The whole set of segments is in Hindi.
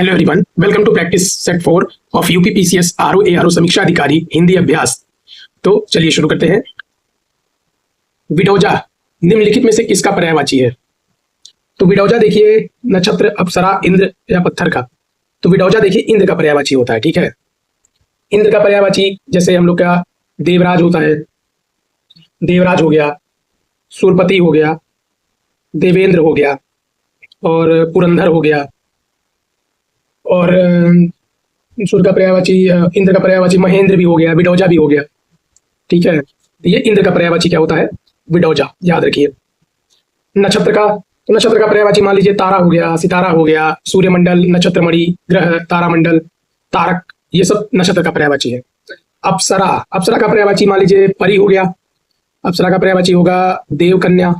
Hello everyone, welcome to practice set 4 of UPPCS RO ARO समीक्षा अधिकारी हिंदी अभ्यास। तो चलिए शुरू करते हैं। विडौजा निम्नलिखित में से किसका पर्यायवाची है? तो विडौजा देखिए नक्षत्र, अप्सरा, इंद्र या पत्थर का। तो विडौजा देखिए इंद्र का पर्यायवाची होता है, ठीक है। इंद्र का पर्यायवाची जैसे हम लोग का देवराज होता है, देवराज हो गया, सूरपति हो गया, देवेंद्र हो गया और पुरंदर हो गया। और सूर्य का पर्यायवाची, इंद्र का पर्यायवाची महेंद्र भी हो गया, विडौजा भी हो गया, ठीक है। तो ये इंद्र का पर्यायवाची क्या होता है? विडौजा, याद रखिए। नक्षत्र का, तो नक्षत्र का पर्यायवाची मान लीजिए तारा हो गया, सितारा हो गया, सूर्यमंडल, नक्षत्रमणि, ग्रह, तारामंडल, तारक, ये सब नक्षत्र का पर्यायवाची है। अप्सरा, अप्सरा का पर्यायवाची मान लीजिए परी हो गया, अप्सरा का पर्यायवाची होगा देवकन्या,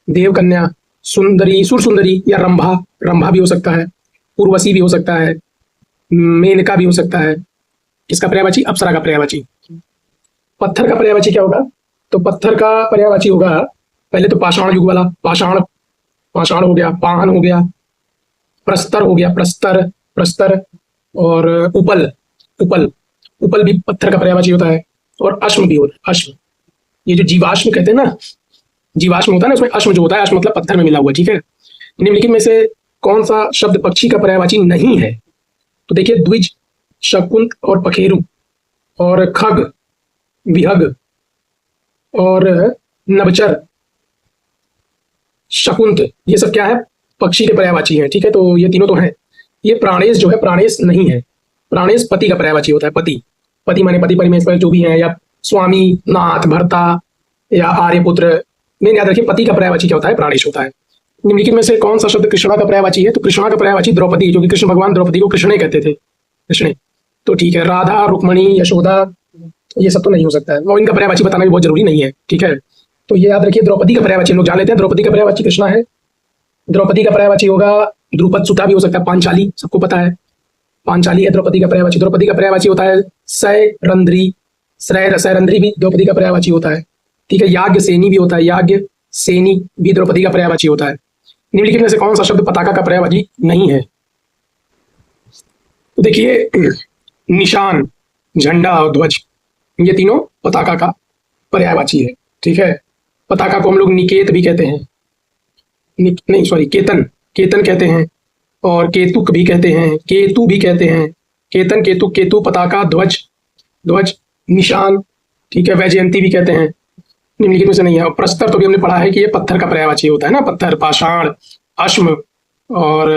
देवकन्या, सुंदरी, सुर सुंदरी या रंभा, रंभा भी हो सकता है, उर्वशी भी हो सकता है, मेनका भी हो सकता है। इसका पर्यायवाची अप्सरा का पर्यायवाची। पत्थर का पर्यायवाची क्या होगा? तो पत्थर का पर्यायवाची होगा पहले तो पाषाण युग वाला, पाषाण, पाषाण हो गया, पाहन हो गया, प्रस्तर हो गया, प्रस्तर, प्रस्तर, और उपल, उपल, उपल भी पत्थर का पर्यायवाची होता है। और अश्म भी होता है, अश्म, ये जो जीवाश्म कहते हैं ना, जीवाश्म होता है ना, उसमें अश्म जो होता है, अश्म मतलब पत्थर में मिला हुआ, ठीक है। निम्नलिखित में से कौन सा शब्द पक्षी का पर्यायवाची नहीं है? तो देखिए द्विज, शकुंत और पखेरु और खग, विहग और नभचर, शकुंत, ये सब क्या है? पक्षी के पर्यायवाची हैं, ठीक है। तो ये तीनों तो हैं। ये प्राणेश जो है, प्राणेश नहीं है। प्राणेश पति का पर्यायवाची होता है, पति, पति माने पति परमेश्वर जो भी है, या स्वामी, नाथ, भर्ता या आर्यपुत्र। मेन याद रखिए पति का पर्यायवाची क्या होता है? प्राणेश होता है। निम्नलिखित में से कौन सा शब्द कृष्णा का पर्यायवाची है? तो कृष्णा का पर्यायवाची द्रौपदी, जो कि कृष्ण भगवान द्रौपदी को कृष्णे कहते थे, कृष्णे। तो ठीक है, राधा, रुक्मणी, यशोदा, ये सब तो नहीं हो सकता है, वो इनका पर्यायवाची बताना भी बहुत जरूरी नहीं है, ठीक है। तो ये याद रखिए द्रौपदी का पर्यायवाची हम लोग जान लेते हैं। द्रौपदी का पर्यायवाची कृष्णा है। द्रौपदी का पर्यायवाची होगा द्रुपद सुता भी हो सकता है, पांचाली, सबको पता है, पांचाली है द्रौपदी का पर्यायवाची। द्रौपदी का पर्यायवाची होता है सैरंध्री, सैरंध्री भी द्रौपदी का पर्यायवाची होता है, ठीक है। याज्ञ सेनी भी होता है, याज्ञ सेनी भी द्रौपदी का पर्यायवाची होता है। निम्नलिखित में से कौन सा शब्द पताका का पर्यायवाची नहीं है? तो देखिए निशान, झंडा और ध्वज, ये तीनों पताका का पर्यायवाची है, ठीक है। पताका को हम लोग निकेत भी कहते हैं, नहीं सॉरी, केतन, केतन कहते हैं, और केतुक भी कहते हैं, केतु भी कहते हैं। केतन, केतु, केतु, पताका, ध्वज, ध्वज, निशान, ठीक है, वैजयंती भी कहते हैं। निम्नलिखित में से नहीं है। और प्रस्तर तो भी हमने पढ़ा है कि ये पत्थर का पर्यायवाची होता है ना, पत्थर, पाषाण, अश्म, और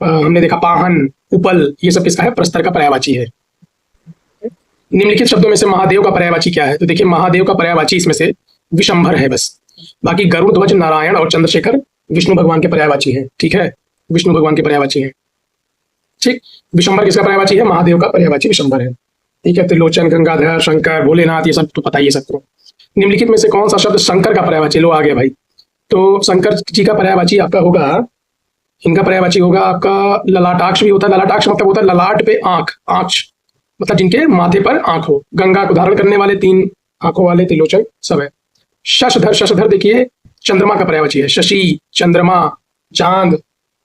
हमने देखा पाहन, उपल, ये सब किसका है? प्रस्तर का पर्यायवाची है। निम्नलिखित शब्दों में से महादेव का पर्यायवाची क्या है? तो देखिए महादेव का पर्यायवाची इसमें से विशंभर है बस, बाकी गरुड़, ध्वज, नारायण और चंद्रशेखर विष्णु भगवान के पर्यायवाची है, ठीक है, विष्णु भगवान के पर्यायवाची है, ठीक। विशंभर किसका पर्यायवाची है? महादेव का पर्यायवाची विशंभर है, ठीक है। त्रिलोचन, गंगाधर, शंकर, भोलेनाथ, ये सब तो पता ही है सबको। निम्नलिखित में से कौन सा शब्द शंकर का पर्यायवाची? लो आ गया भाई। तो शंकर जी का पर्यायवाची आपका होगा, इनका पर्यायवाची होगा आपका ललाटाक्ष भी होता है। ललाटाक्ष मतलब होता है ललाट पे आंख, आंख मतलब जिनके माथे पर आंख हो। गंगा को धारण करने वाले, 3 आंखों वाले त्रिलोचन सब है। शशधर, शशधर देखिए चंद्रमा का पर्यायवाची है। शशि, चंद्रमा, चांद,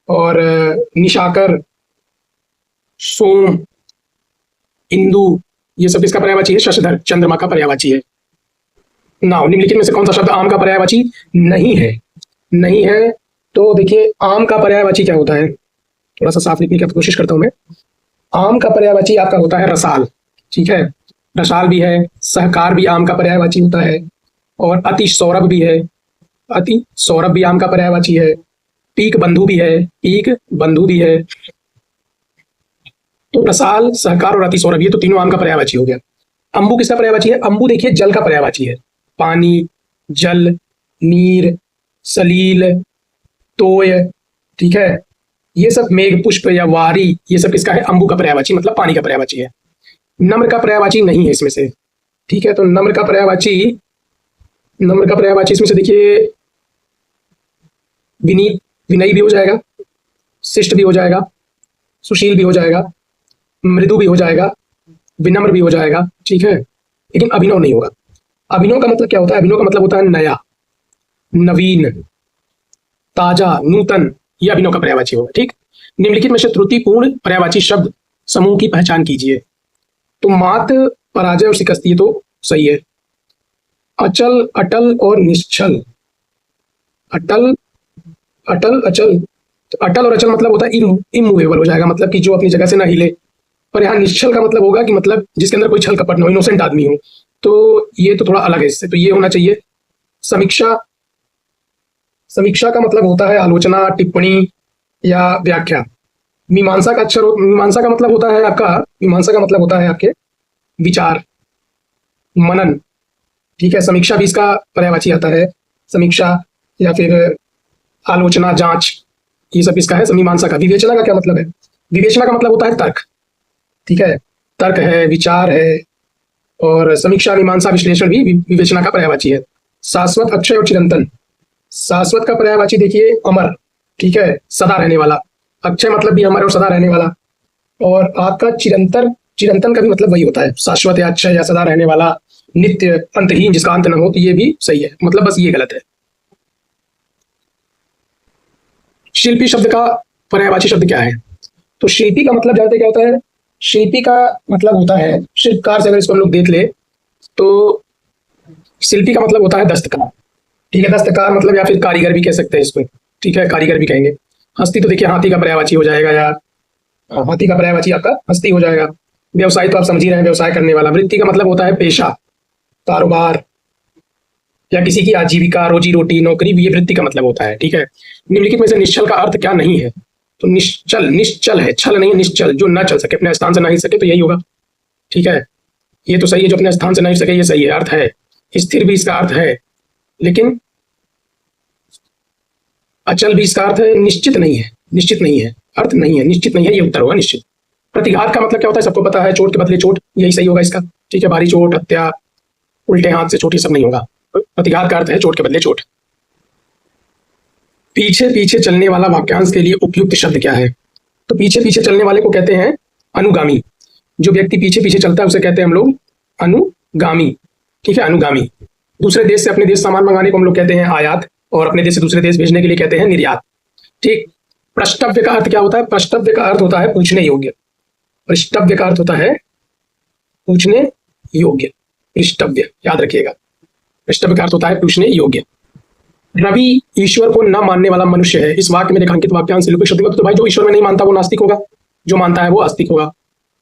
और निशाकर, सोम, इंदु, ये सब किसका पर्यायवाची है? शशधर, चंद्रमा का पर्यायवाची है। नाउ निम्नलिखित में से कौन सा शब्द आम का पर्यायवाची नहीं है? नहीं है तो देखिए आम का पर्यायवाची क्या होता है? थोड़ा सा साफ लिखने की कोशिश करता हूं मैं। आम का पर्यायवाची आपका होता है रसाल, ठीक है, रसाल भी है। सहकार भी आम का पर्यायवाची होता है, और अति सौरभ भी है, अति सौरभ भी आम का पर्यायवाची है। पीक बंधु भी है, पीक बंधु भी है। तो रसाल, सहकार और अति सौरभ, ये तो तीनों आम का पर्यायवाची हो गया। अंबु किसका पर्यायवाची है? अंबु देखिए जल का पर्यायवाची है। पानी, जल, नीर, सलील, तोय, ठीक है, ये सब, मेघ पुष्प या वारी, ये सब किसका है? अंबु का पर्यायवाची, मतलब पानी का पर्यायवाची है। नम्र का पर्यायवाची नहीं है इसमें से, ठीक है। तो नम्र का पर्यायवाची, नम्र का पर्यायवाची इसमें से देखिए विनीत, विनयी भी हो जाएगा, शिष्ट भी हो जाएगा, सुशील भी हो जाएगा, मृदु भी हो जाएगा, विनम्र भी हो जाएगा, ठीक है, लेकिन अभिनव नहीं होगा। अभिनव का मतलब क्या होता है? अभिनव का मतलब होता है नया, नवीन, ताजा, नूतन, ये अभिनव का पर्यायवाची होगा, ठीक। निम्नलिखित में से त्रुटिपूर्ण पर्यायवाची शब्द समूह की पहचान कीजिए। तो मात, पराजय और शिकस्त, ये तो सही है। अचल, अटल और निश्चल। अटल, अटल, अचल। तो अटल और अचल मतलब होता है इमूवेबल हो जाएगा, मतलब कि जो अपनी जगह से ना हिले। और यहाँ निश्चल का मतलब होगा कि मतलब जिसके अंदर कोई छल कपट ना हो, इनोसेंट आदमी हो। तो ये तो थोड़ा अलग है इससे, तो ये होना चाहिए। समीक्षा, समीक्षा का मतलब होता है आलोचना, टिप्पणी या व्याख्या। मीमांसा का अक्षर, मीमांसा का मतलब होता है आपका, मीमांसा का मतलब होता है आपके विचार, मनन। ठीक है, समीक्षा भी इसका पर्यायवाची आता है, समीक्षा या फिर आलोचना, जांच, ये सब इसका है मीमांसा का। विवेचना का क्या मतलब है? विवेचना का मतलब होता है तर्क। ठीक है, तर्क है, विचार है। और समीक्षा, मीमांसा, विश्लेषण भी विवेचना का पर्यायवाची है। शाश्वत, अक्षय और चिरंतन। शाश्वत का पर्यायवाची देखिए अमर, ठीक है, सदा रहने वाला। अक्षय मतलब भी अमर और सदा रहने वाला। और आपका चिरंतन, चिरंतन का भी मतलब वही होता है, शाश्वत या अक्षय या सदा रहने वाला, नित्य, अंतहीन, जिसका अंत न हो। तो ये भी सही है, मतलब बस ये गलत है। शिल्पी शब्द का पर्यायवाची शब्द क्या है? तो शिल्पी का मतलब जानते क्या होता है? शिल्पी का मतलब होता है, शिल्पकार से अगर इसको हम लोग देख ले तो शिल्पी का मतलब होता है दस्तकार। ठीक है, दस्तकार मतलब या फिर कारीगर भी कह सकते हैं इसको। ठीक है, कारीगर भी कहेंगे। हस्ती तो देखिए हाथी का पर्यायवाची हो जाएगा, या हाथी का पर्यायवाची आपका हस्ती हो जाएगा। व्यवसाय तो आप समझ ही रहे हैं, व्यवसाय करने वाला। वृत्ति का मतलब होता है पेशा, कारोबार या किसी की आजीविका, रोजी रोटी, नौकरी, ये वृत्ति का मतलब होता है। ठीक है, निम्नलिखित में से निश्चल का अर्थ क्या नहीं है? तो निश्चल, निश्चल है, छल नहीं है, निश्चल, जो न चल सके, अपने स्थान से ना हिल सके, तो यही होगा। ठीक है, ये तो सही है, जो अपने स्थान से ना हिल सके, ये सही है, अर्थ है। स्थिर भी इसका अर्थ है, लेकिन अचल भी इसका अर्थ है, निश्चित नहीं है, निश्चित नहीं है, अर्थ नहीं है, निश्चित नहीं है, ये उत्तर होगा निश्चित। प्रतिघात का मतलब क्या होता है? सबको पता है, चोट के बदले चोट, यही सही होगा इसका। ठीक है, भारी चोट, हत्या, उल्टे हाथ से चोट, ये सब नहीं होगा। प्रतिघात का अर्थ है चोट के बदले चोट। पीछे पीछे चलने वाला वाक्यांश के लिए उपयुक्त शब्द क्या है? तो पीछे पीछे चलने वाले को कहते हैं अनुगामी। जो व्यक्ति पीछे पीछे चलता है उसे कहते हैं हम लोग अनुगामी। ठीक है, अनुगामी। दूसरे देश से अपने देश सामान मंगाने को हम लोग कहते हैं आयात, और अपने देश से दूसरे देश भेजने के लिए कहते हैं निर्यात। ठीक। प्रष्टव्य का अर्थ क्या होता है? प्रष्टव्य का अर्थ होता है पूछने योग्य। प्रष्टव्य का अर्थ होता है पूछने योग्य। पृष्ठव्य, याद रखिएगा, पृष्ठव्य का अर्थ होता है पूछने योग्य। रवि ईश्वर को न मानने वाला मनुष्य है। इस वाक्य में रेखांकित वाक्यांश से लिखित शब्द, तो भाई जो ईश्वर में नहीं मानता वो नास्तिक होगा, जो मानता है वो आस्तिक होगा।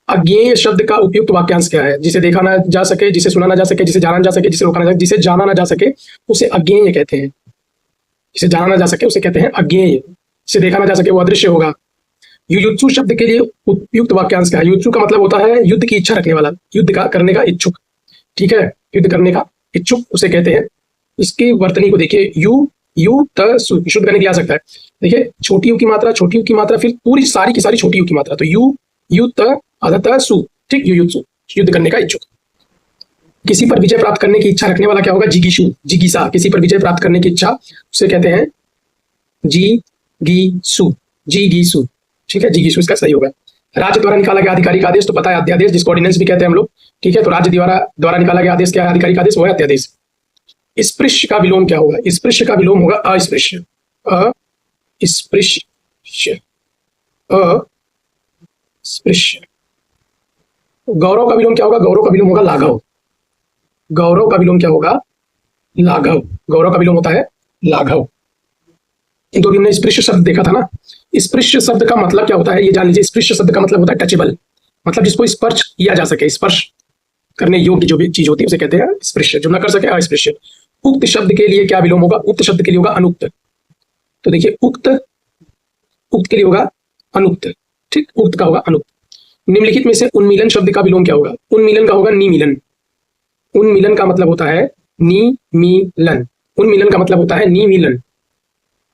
अज्ञेय शब्द का उपयुक्त वाक्यांश क्या है? जिसे देखा ना जा सके, जिसे सुना ना जा सके, जिसे जाना ना जा सके, जिसे रोका ना जा सके, जिसे जाना ना जा सके, उसे अज्ञेय कहते हैं। जिसे जाना ना जा सके उसे कहते हैं अज्ञेय। जिसे देखा ना जा सके वो अदृश्य होगा। युयुत्सु शब्द के लिए उपयुक्त वाक्यांश क्या है? युयुत्सु का मतलब होता है युद्ध की इच्छा रखने वाला, युद्ध का करने का इच्छुक। ठीक है, युद्ध करने का इच्छुक उसे कहते हैं। इसकी वर्तनी को देखिए, यू त सु, शुद्ध करने के लिए आ सकता है। देखिए, छोटी यू की मात्रा, छोटी यू की मात्रा, फिर पूरी सारी की सारी छोटी यू की मात्रा, तो यू त आधा त सु। ठीक, युयुत्सु, युद्ध करने का इच्छुक। किसी पर विजय प्राप्त करने की इच्छा रखने वाला क्या होगा? जिगीषु, जिगीसा। किसी पर विजय प्राप्त करने की इच्छा उसे कहते हैं जिगीषु, जिगीषु। ठीक है, जिगीषु इसका सही होगा। राज्य द्वारा निकाला गया आधिकारिक आदेश, तो पता है अध्यादेश, जिसको ऑर्डिनेंस भी कहते हैं हम लोग। ठीक है, तो राज्य द्वारा निकाला गया आदेश क्या है? आधिकारिक आदेश, वो है अध्यादेश। स्पृश्य का विलोम क्या होगा? स्पृश्य का विलोम होगा अस्पृश्य। अस्पृश्य, अस्पृश्य। गौरव का विलोम क्या होगा? गौरव का विलोम होगा लाघव। गौरव का विलोम क्या होगा? लाघव। गौरव का विलोम होता है लाघव। तो हमने स्पृश्य शब्द देखा था ना। स्पृश्य शब्द का मतलब क्या होता है ये जान लीजिए। स्पृश्य शब्द का मतलब होता है टचेबल, मतलब जिसको स्पर्श किया जा सके, स्पर्श करने योग्य जो भी चीज होती है उसे कहते हैं स्पृश्य। जो ना कर सके अस्पृश्य। उक्त शब्द के लिए क्या विलोम होगा? उक्त शब्द के लिए होगा अनुक्त। तो देखिए, उक्त, उक्त के लिए होगा अनुक्त। ठीक, उक्त का होगा अनुक्त। निम्नलिखित में से उन्मीलन शब्द का विलोम क्या होगा? उन्मीलन का होगा निमीलन। उन्मीलन का मतलब होता है निमीलन। उन्मीलन का मतलब होता है निमीलन।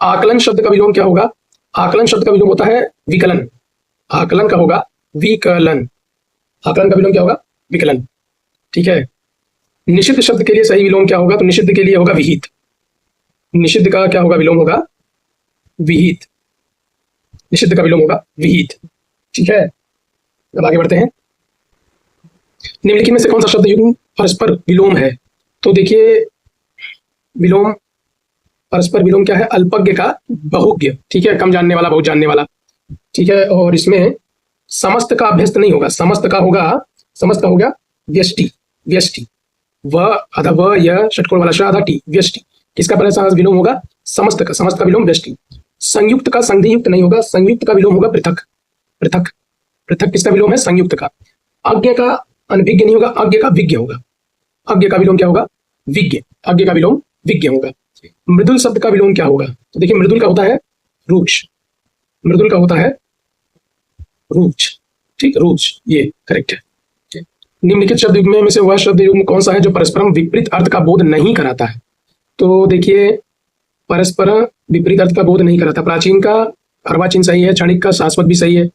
आकलन शब्द का विलोम क्या होगा? आकलन शब्द का विलोम होता है विकलन। आकलन का होगा विकलन। आकलन का विलोम क्या होगा? विकलन। ठीक है। निषिद्ध शब्द के लिए सही विलोम क्या होगा? तो निषिद्ध के लिए होगा विहित। निषिद्ध का क्या होगा? विलोम होगा विहित। निषिद्ध का विलोम होगा विहित। ठीक है, अब आगे बढ़ते हैं। निम्नलिखित में से कौन सा शब्द युग्म परस्पर विलोम है? तो देखिए, विलोम, परस्पर विलोम क्या है? अल्पज्ञ का बहुज्ञ। ठीक है, कम जानने वाला बहुत जानने वाला। ठीक है। और इसमें समस्त का अभ्यस्त नहीं होगा, समस्त का हो गया व्यष्टि, व्यष्टि व आधा व य षटकोण वाला श आधा टी, व्यष्टि। किसका पहला विलोम होगा? समस्त का विलोम व्यष्टि। संयुक्त का संधियुक्त नहीं होगा, संयुक्त का विलोम होगा पृथक, पृथक, पृथक किसका विलोम है? संयुक्त का। अज्ञ का अनभिज्ञ नहीं होगा, अज्ञ का विज्ञ होगा। अज्ञ का विलोम क्या होगा? विज्ञ। अज्ञ का विलोम विज्ञ होगा। मृदुल शब्द का विलोम क्या होगा? तो देखिए मृदुल का होता है रूक्ष, मृदुल का होता है रूक्ष, ठीक, रूक्ष, ये करेक्ट है। निम्नलिखित शब्द युग्म में से वह शब्द युग्म कौन सा है जो परस्परम विपरीत अर्थ का बोध नहीं कराता है? तो देखिए परस्पर विपरीत अर्थ का बोध नहीं कराता। प्राचीन का अर्वाचीन सही है, क्षणिक का शाश्वत भी सही है,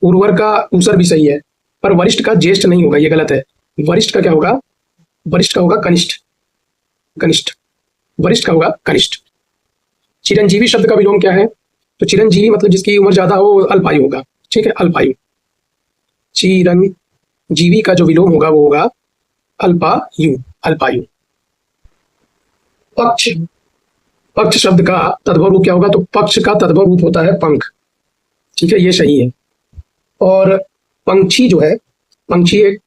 उर्वर का ऊसर भी सही है, पर वरिष्ठ का ज्येष्ठ नहीं होगा, ये गलत है। वरिष्ठ का क्या होगा? वरिष्ठ का होगा कनिष्ठ, कनिष्ठ, वरिष्ठ का होगा कनिष्ठ। चिरंजीवी शब्द का विलोम क्या है? तो चिरंजीवी मतलब जिसकी उम्र ज्यादा हो, अल्पायु होगा, ठीक है, अल्पायु। चिरंजीवी का जो विलोम होगा वो होगा अल्पायु, अल्पायु। पक्ष, पक्ष शब्द का तद्भव रूप क्या होगा? तो पक्ष का तद्भव रूप होता है पंख, ठीक है, ये सही है। और पंक्षी जो है, पंक्षी एक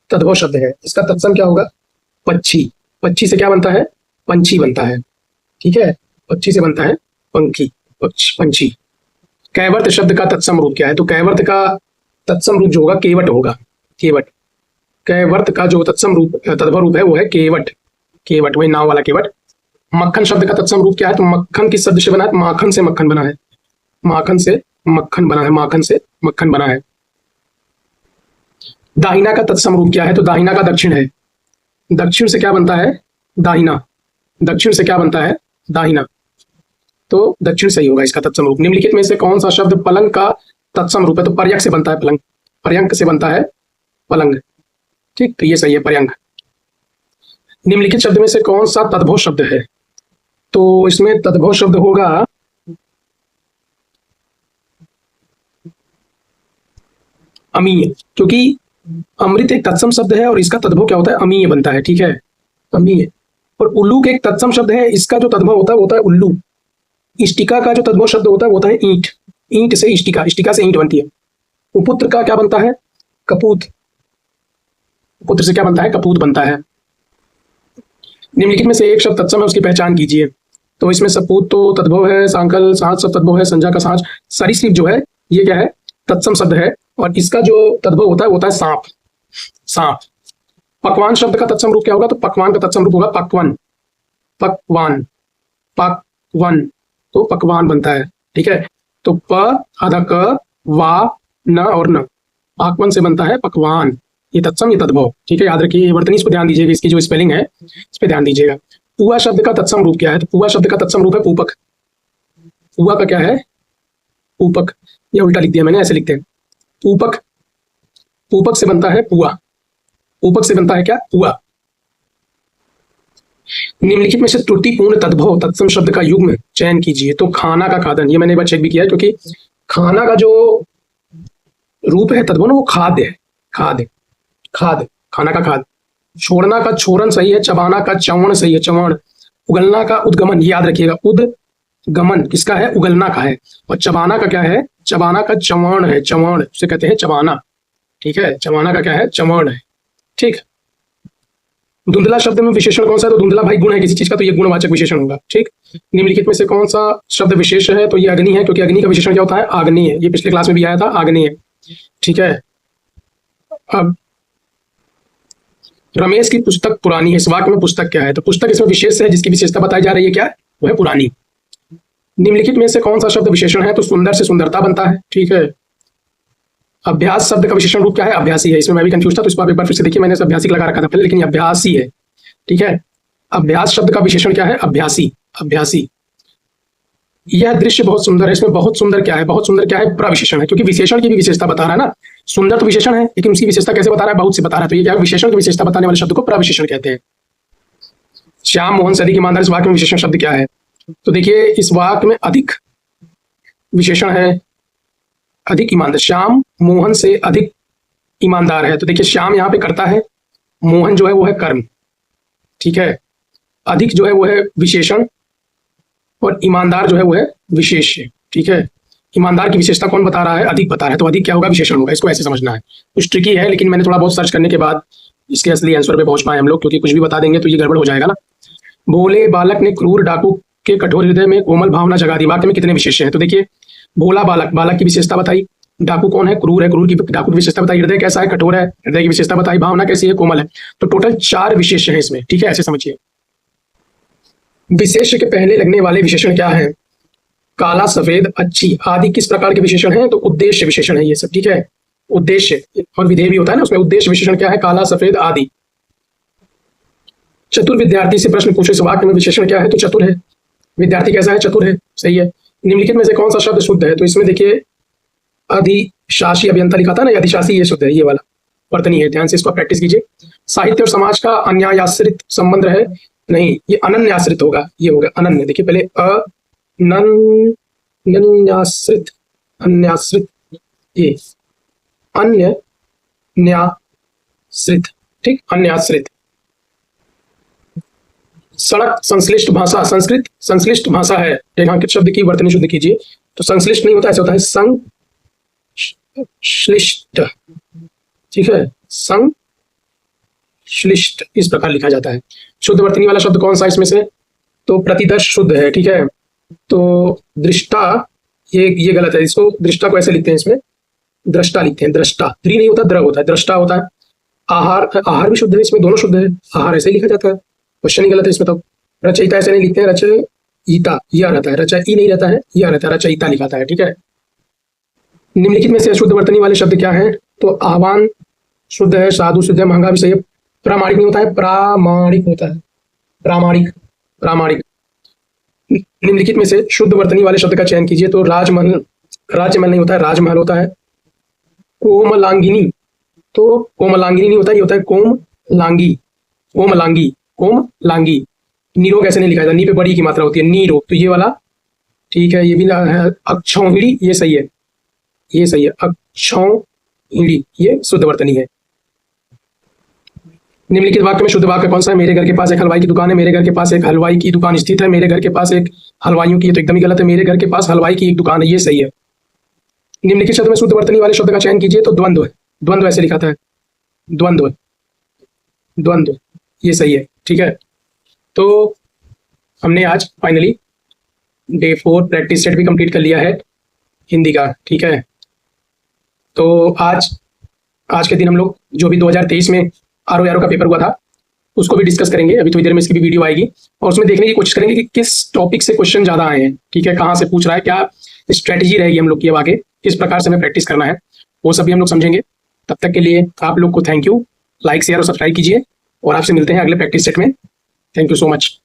तद्भव शब्द है, इसका तत्सम क्या होगा? पक्षी। पक्षी से क्या बनता है? पंछी बनता है, ठीक है, पक्षी से बनता है पंखी, पंछी। कैवर्त शब्द का तत्सम रूप क्या है? तो कैवर्त का तत्सम रूप जो होगा केवट होगा, केवट। कैवर्त का जो तत्सम रूप तद्भव रूप है वो है केवट, केवट, वही नाव वाला केवट। मक्खन शब्द का तत्सम रूप क्या है? तो मक्खन किस शब्द से बना है? माखन से मक्खन बना है, माखन से मक्खन बना है, माखन से मक्खन बना है। दाहिना का तत्सम रूप क्या है? तो दाहिना का दक्षिण है, दक्षिण से क्या बनता है? दाहिना, दक्षिण से क्या बनता है? दाहिना, तो दक्षिण सही होगा इसका तत्सम रूप। निम्नलिखित में से कौन सा शब्द पलंग का तत्सम रूप है? तो पर्यक से बनता है पलंग, पर्यंक से बनता है पलंग, ठीक, तो ये सही है पर्यंक। निम्नलिखित शब्द में से कौन सा तद्भव शब्द है? तो इसमें तद्भव शब्द होगा अमीय, क्योंकि अमृत एक तत्सम शब्द है और इसका तद्भव क्या होता है? अमीय बनता है, ठीक है, अमीय। और उल्लू के एक तत्सम शब्द है, इसका जो तद्भव होता है वो होता है उल्लू। इष्टिका का जो तद्भव शब्द होता है वो होता है ईंट, ईंट से इष्टिका, इष्टिका से ईंट बनती है। उपुत्र का क्या बनता है? कपूत, पुत्र से क्या बनता है? कपूत बनता है। निम्नलिखित में से एक शब्द तत्सम है, उसकी पहचान कीजिए। तो इसमें सपूत तो तद्भव है, सांकल साँच सब तद्भव है, संज्ञा का साँच। सरीसृप जो है ये क्या है? तत्सम शब्द है और इसका जो तद्भव होता है वो होता है सांप, सांप। पकवान शब्द का तत्सम रूप क्या होगा? तो पकवान का तत्सम रूप होगा पकवन, पकवान, पकवन, तो पकवान बनता है, ठीक है। तो प आधा क, वा, न और न, पाकवन से बनता है पकवान, ये तत्सम ये तद्भव, ठीक है, याद रखिए। वर्तनी इस पर ध्यान दीजिएगा, इसकी जो स्पेलिंग है इस पर ध्यान दीजिएगा। पुआ शब्द का तत्सम रूप क्या है? तो पुआ शब्द का तत्सम रूप है पूपक, पुआ का क्या है? पूपक, ये उल्टा लिख दिया मैंने, ऐसे लिखते हैं पूपक, पूपक से बनता है पुआ, पूपक से बनता है क्या? पुआ। निम्नलिखित में से त्रुटिपूर्ण तद्भव तत्सम शब्द का युग्म चयन कीजिए। तो खाना का खादन, ये मैंने एक बार चेक भी किया है, क्योंकि खाना का जो रूप है तद्भव ना वो खाद्य है, खाद्य, खाद, खाना का खाद। छोड़ना का छोरन सही है, चबाना का चवण सही है, चवण। उगलना का उद्गमन, याद रखिएगा, उद्गमन किसका है? उगलना का है। और चबाना का क्या है? चबाना का चवण है, चवण उसे कहते हैं चबाना, ठीक है, चबाना का क्या है? चवण है, ठीक। धुंधला शब्द में विशेषण कौन सा है? तो धुंधला भाई गुण है किसी चीज का, तो ये गुणवाचक विशेषण होगा, ठीक। निम्नलिखित में से कौन सा शब्द विशेष है? तो ये अग्नि है, क्योंकि अग्नि का विशेषण क्या होता है? आग्नेय, ये पिछले क्लास में भी आया था, आग्नेय, ठीक है। अब रमेश की पुस्तक पुरानी है, इस वाक्य में पुस्तक क्या है? तो पुस्तक इसमें विशेष है, जिसकी विशेषता बताई जा रही है क्या है? वो है पुरानी। निम्नलिखित में से कौन सा शब्द विशेषण है? तो सुंदर से सुंदरता बनता है, ठीक है। अभ्यास शब्द का विशेषण रूप क्या है? अभ्यासी है। इसमें मैं भी कंफ्यूज था, तो इस बार एक बार फिर से देखिए, मैंने अभ्यासी लगा रखा था पहले, लेकिन ये अभ्यासी है, ठीक है। अभ्यास शब्द का विशेषण क्या है? अभ्यासी, अभ्यासी। यह दृश्य बहुत सुंदर है, इसमें बहुत सुंदर क्या है? बहुत सुंदर क्या है? प्रविशेषण है, क्योंकि विशेषण की भी विशेषता बता रहा है ना। सुंदर तो विशेषण है, लेकिन उसकी विशेषता कैसे बता रहा है? बहुत से बता रहा है, तो ये क्या है? विशेषण की विशेषता बताने वाले शब्द को प्रविशेषण कहते हैं। श्याम मोहन से अधिक ईमानदार, इस वाक्य में विशेषण शब्द क्या है? तो देखिए इस वाक्य में अधिक विशेषण है, अधिक ईमानदार। श्याम मोहन से अधिक ईमानदार है, तो देखिए श्याम यहाँ पे करता है, मोहन जो है वो है कर्म, ठीक है। अधिक जो है वो है विशेषण और ईमानदार जो है वो है विशेष्य, ठीक है। ईमानदार की विशेषता कौन बता रहा है? अधिक बता रहा है, तो अधिक क्या होगा? विशेषण होगा। इसको ऐसे समझना है। कुछ ट्रिकी है, लेकिन मैंने थोड़ा बहुत सर्च करने के बाद इसके असली आंसर पे पहुंच पाए हम लोग, क्योंकि कुछ भी बता देंगे तो ये गड़बड़ हो जाएगा ना। भोले बालक ने क्रूर डाकू के कठोर हृदय में कोमल भावना जगा दी। वाक्य में कितने विशेषण हैं? तो देखिए, भोला बालक, बालक की विशेषता बताई, डाकू कौन है? क्रूर है, क्रूर की डाकू की विशेषता बताई, हृदय कैसा है? कठोर है, हृदय की विशेषता बताई, भावना कैसी है? कोमल है। तो टोटल 4 विशेषण है इसमें, ठीक है, ऐसे समझिए। विशेष्य के पहले लगने वाले विशेषण क्या है? काला, सफेद, अच्छी आदि किस प्रकार के विशेषण हैं? तो उद्देश्य विशेषण है ये सब, ठीक है। उद्देश्य और विधेय भी होता है ना उसमें। उद्देश्य विशेषण क्या है? काला, सफेद आदि। चतुर विद्यार्थी से प्रश्न पूछे, इस वाक्य में विशेषण क्या है? तो चतुर है। विद्यार्थी कैसा है? चतुर है, सही है। निम्नलिखित में से कौन सा शब्द शुद्ध है? तो इसमें देखिए, अधिशासी अभियंता लिखा था ना, अधिशासी ये शुद्ध है, ये वाला वर्तनी है। ध्यान से इसको प्रैक्टिस कीजिए। साहित्य और समाज का अन्यायाश्रित संबंध है? नहीं, ये अनन्याश्रित होगा, ये होगा अनन्य। देखिए पहले अन्याश्रित, अन्याश्रित, ये अन्य न्याश्रित, ठीक, अन्याश्रित। सड़क संश्लिष्ट भाषा, संस्कृत संश्लिष्ट भाषा है। रेखांकित शब्द की वर्तनी शुद्ध कीजिए। तो संश्लिष्ट नहीं होता, ऐसा होता है संश्लिष्ट, ठीक है, संश्लिष्ट इस प्रकार लिखा जाता है। शुद्ध वर्तनी वाला शब्द कौन सा इसमें से? तो प्रतिदर्श शुद्ध है, ठीक है। तो दृष्टा, ये गलत है, इसको दृष्टा को ऐसे लिखते हैं, इसमें दृष्टा लिखते हैं, दृष्टा, द्रि नहीं होता, द्र होता है, दृष्टा होता है। आहार, आहार भी शुद्ध है, इसमें दोनों शुद्ध है, आहार ऐसे ही लिखा जाता है, क्वेश्चन ही गलत है इसमें। तो रचयिता ऐसे नहीं लिखते हैं, रचयिता यह रहता है, रचयी नहीं रहता है, यह रहता है, रचयिता लिखाता है, ठीक है। निम्नलिखित में से अशुद्ध वर्तनी वाले शब्द क्या है? तो आह्वान शुद्ध है, साधु शुद्ध है, महंगा भी सही है। प्रामाणिक नहीं होता है, प्रामाणिक होता है, प्रामाणिक, प्रामाणिक। निम्नलिखित में से शुद्ध वर्तनी वाले शब्द का चयन कीजिए। तो राजमहल, राज्यमहल नहीं होता है, राजमहल होता है। कोमलांगिनी, तो कोमलांगिनी नहीं होता, ये होता है कोमलांगी, कोमलांगी, कोमलांगी। नीरोग ऐसे नहीं लिखा जाता, नी पे बड़ी की मात्रा होती है, नीरोग, तो ये वाला ठीक है। ये भी है अक्षौहिणी, ये सही है, ये सही है, अक्षौहिणी, ये शुद्ध वर्तनी है। निम्नलिखित वाक्य में शुद्ध वाक्य कौन सा है? मेरे घर के पास एक हलवाई की दुकान है, मेरे घर के पास एक हलवाई की दुकान स्थित है, मेरे घर के पास एक हलवाइयों की, ये तो एकदम ही गलत है, मेरे घर के पास हलवाई की एक दुकान है, ये सही है। निम्नलिखित शब्द में शुद्ध वर्तनी वाले शब्द का चयन कीजिए। तो द्वंद्व, द्वंद्व ऐसे लिखा है, द्वंद्व, द्वंद्व, ये सही है, ठीक है। तो हमने आज फाइनली डे 4 प्रैक्टिस सेट भी कंप्लीट कर लिया है हिंदी का, ठीक है। तो आज के दिन हम लोग जो भी 2023 में आरओ का पेपर हुआ था उसको भी डिस्कस करेंगे। अभी थोड़ी देर में इसकी भी वीडियो आएगी और उसमें देखने की कोशिश करेंगे कि किस टॉपिक से क्वेश्चन ज़्यादा आए हैं, ठीक है, कहाँ से पूछ रहा है, क्या स्ट्रेटेजी रहेगी हम लोग की, अब आगे किस प्रकार से हमें प्रैक्टिस करना है, वो सब भी हम लोग समझेंगे। तब तक के लिए आप लोग को थैंक यू, लाइक शेयर और सब्सक्राइब कीजिए और आपसे मिलते हैं अगले प्रैक्टिस सेट में। Thank you so much.